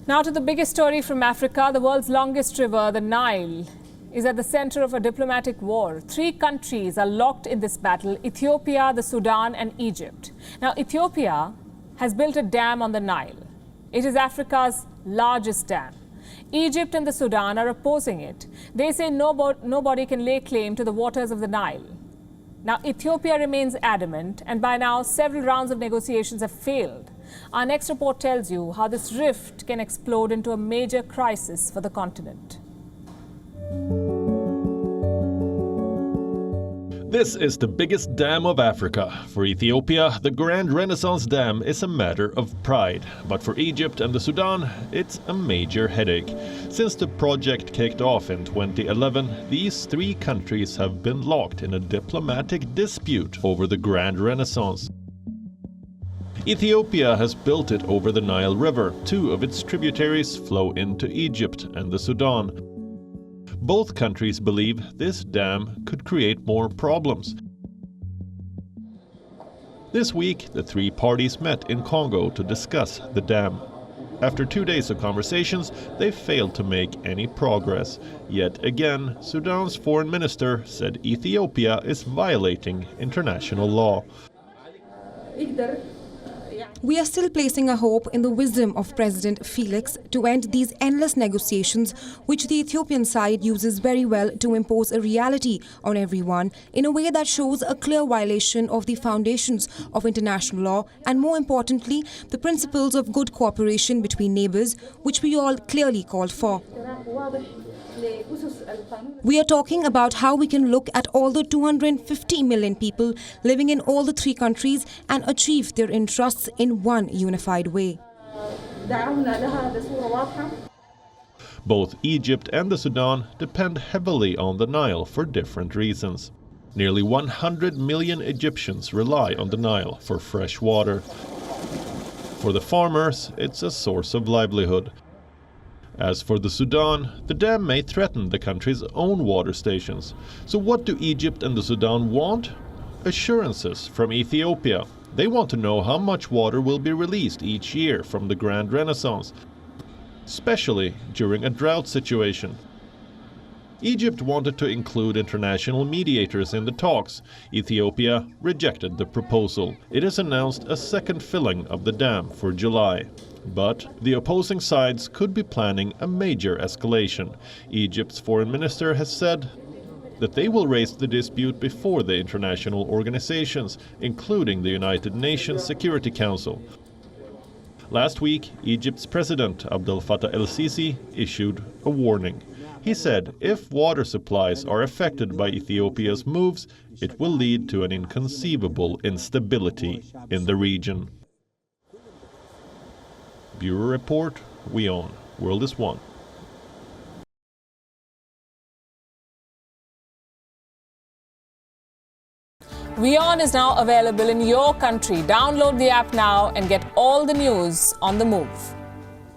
Now to the biggest story from Africa. The world's longest river, the Nile, is at the center of a diplomatic war. 3 countries are locked in this battle: Ethiopia, the Sudan and Egypt. Now, Ethiopia has built a dam on the Nile. It is Africa's largest dam. Egypt and the Sudan are opposing it. They say nobody can lay claim to the waters of the Nile. Now, Ethiopia remains adamant, and by now several rounds of negotiations have failed. Our next report tells you how this rift can explode into a major crisis for the continent. This is the biggest dam of Africa. For Ethiopia, the Grand Renaissance Dam is a matter of pride. But for Egypt and the Sudan, it's a major headache. Since the project kicked off in 2011, these 3 countries have been locked in a diplomatic dispute over the Grand Renaissance. Ethiopia has built it over the Nile River. 2 of its tributaries flow into Egypt and the Sudan. Both countries believe this dam could create more problems. This week, the 3 parties met in Congo to discuss the dam. After 2 days of conversations, they failed to make any progress. Yet again, Sudan's foreign minister said Ethiopia is violating international law. We are still placing our hope in the wisdom of President Felix to end these endless negotiations, which the Ethiopian side uses very well to impose a reality on everyone in a way that shows a clear violation of the foundations of international law and, more importantly, the principles of good cooperation between neighbors, which we all clearly called for. We are talking about how we can look at all the 250 million people living in all the 3 countries and achieve their interests in one unified way. Both Egypt and the Sudan depend heavily on the Nile for different reasons. Nearly 100 million Egyptians rely on the Nile for fresh water. For the farmers, it's a source of livelihood. As for the Sudan, the dam may threaten the country's own water stations. So what do Egypt and the Sudan want? Assurances from Ethiopia. They want to know how much water will be released each year from the Grand Renaissance, especially during a drought situation. Egypt wanted to include international mediators in the talks. Ethiopia rejected the proposal. It has announced a second filling of the dam for July. But the opposing sides could be planning a major escalation. Egypt's foreign minister has said that they will raise the dispute before the international organizations, including the United Nations Security Council. Last week, Egypt's President Abdel Fattah el-Sisi issued a warning. He said if water supplies are affected by Ethiopia's moves, it will lead to an inconceivable instability in the region. Bureau Report, WION, World is One. WION is now available in your country. Download the app now and get all the news on the move.